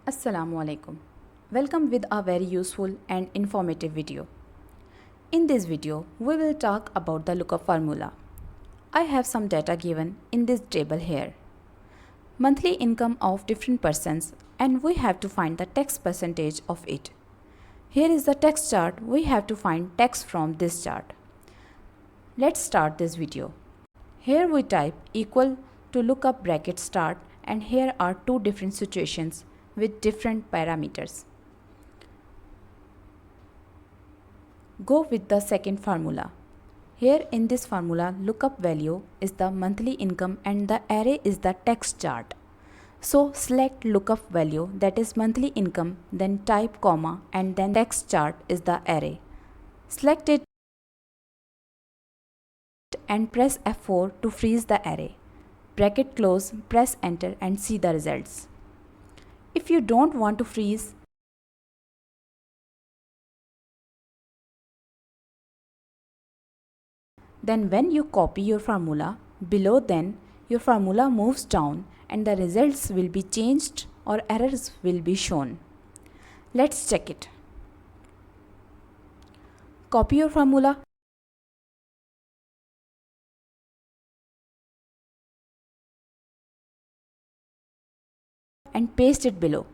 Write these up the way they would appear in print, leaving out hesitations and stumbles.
Assalamu alaikum. Welcome with a very useful and informative video. In this video, we will talk about the lookup formula. I have some data given in this table here. Monthly income of different persons, and we have to find the tax percentage of it. Here is the tax chart. We have to find tax from this chart. Let's start this video. Here we type equal to lookup bracket start, and here are two different situations with different parameters. Go with the second formula. Here in this formula, lookup value is the monthly income and the array is the tax chart. So select lookup value, that is monthly income, then type comma, and then tax chart is the array. Select it and press F4 to freeze the array. Bracket close, press enter and see the results. If you don't want to freeze, then when you copy your formula, below then your formula moves down and the results will be changed or errors will be shown. Let's check it. Copy your formula and paste it below.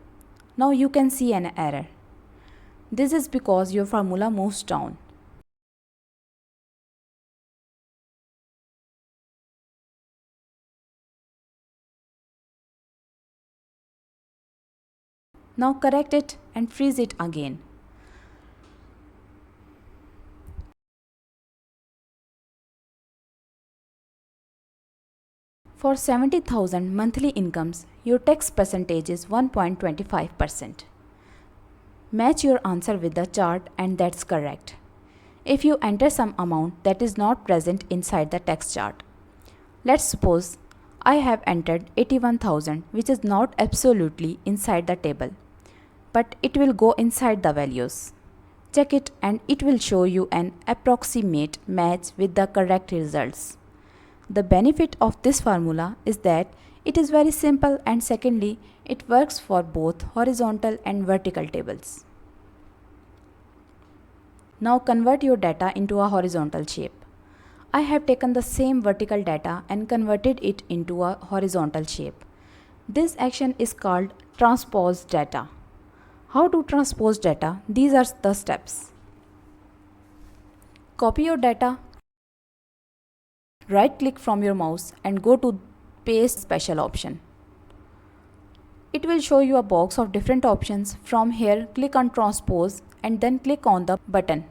Now you can see an error. This is because your formula moves down. Now correct it and freeze it again. For 70,000 monthly incomes, your tax percentage is 1.25%. Match your answer with the chart and that's correct. If you enter some amount that is not present inside the tax chart. Let's suppose I have entered 81,000, which is not absolutely inside the table, but it will go inside the values. Check it and it will show you an approximate match with the correct results. The benefit of this formula is that it is very simple, and secondly, it works for both horizontal and vertical tables. Now convert your data into a horizontal shape. I have taken the same vertical data and converted it into a horizontal shape. This action is called transpose data. How to transpose data? These are the steps. Copy your data. Right click from your mouse and go to paste special option. It will show you a box of different options. From here, click on transpose and then click on the button.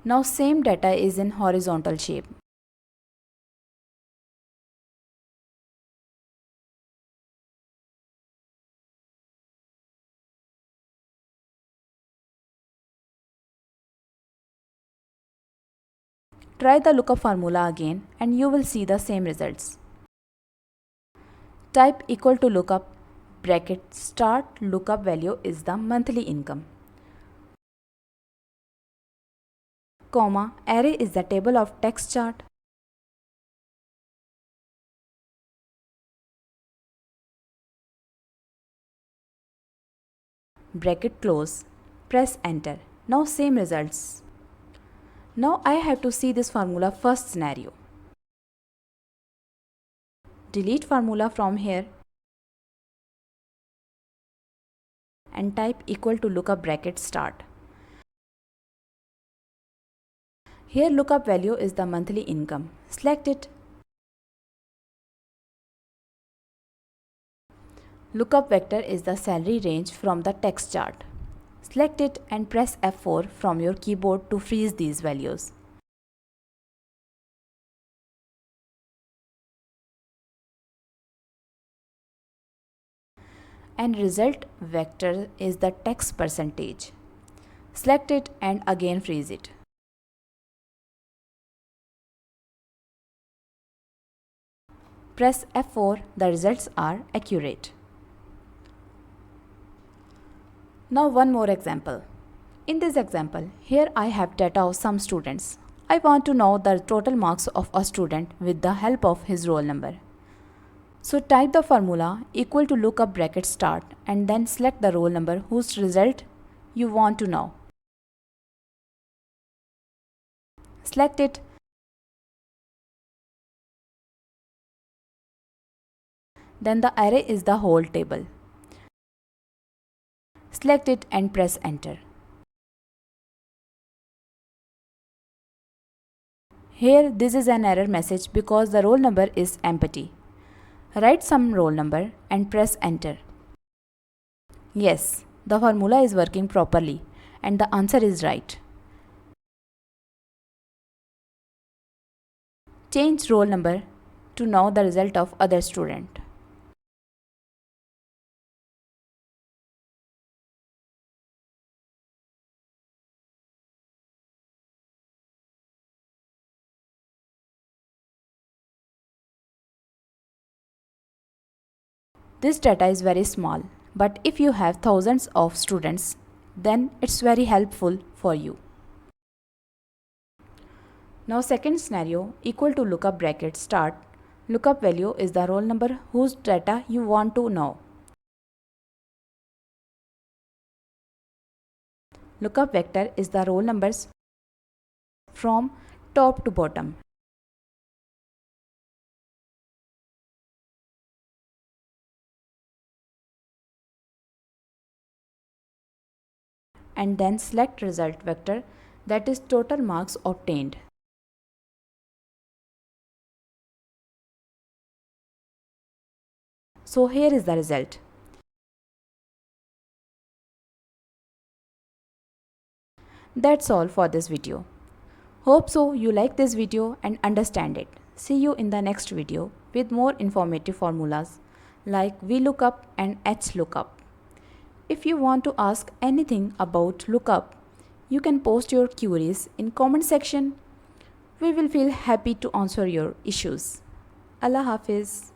Now same data is in horizontal shape. Try the lookup formula again and you will see the same results. Type equal to lookup bracket start, lookup value is the monthly income, comma, array is the table of tax chart, bracket close, press enter. Now same results. Now I have to see this formula first scenario. Delete formula from here and type equal to lookup bracket start. Here lookup value is the monthly income. Select it. Lookup vector is the salary range from the tax chart. Select it and press F4 from your keyboard to freeze these values. And result vector is the tax percentage. Select it and again freeze it. Press F4, the results are accurate. Now one more example. In this example, here I have data of some students. I want to know the total marks of a student with the help of his roll number. So type the formula equal to lookup bracket start and then select the roll number whose result you want to know. Select it. Then the array is the whole table. Select it and press enter. Here this is an error message because the roll number is empty. Write some roll number and press enter. Yes, the formula is working properly and the answer is right. Change roll number to know the result of other student. This data is very small, but if you have thousands of students, then it's very helpful for you. Now second scenario, equal to lookup bracket start. Lookup value is the roll number whose data you want to know. Lookup vector is the roll numbers from top to bottom. And then select result vector, that is total marks obtained. So here is the result. That's all for this video. Hope so you like this video and understand it. See you in the next video with more informative formulas like Vlookup and Hlookup. If you want to ask anything about Lookup, you can post your queries in comment section. We will feel happy to answer your issues. Allah Hafiz.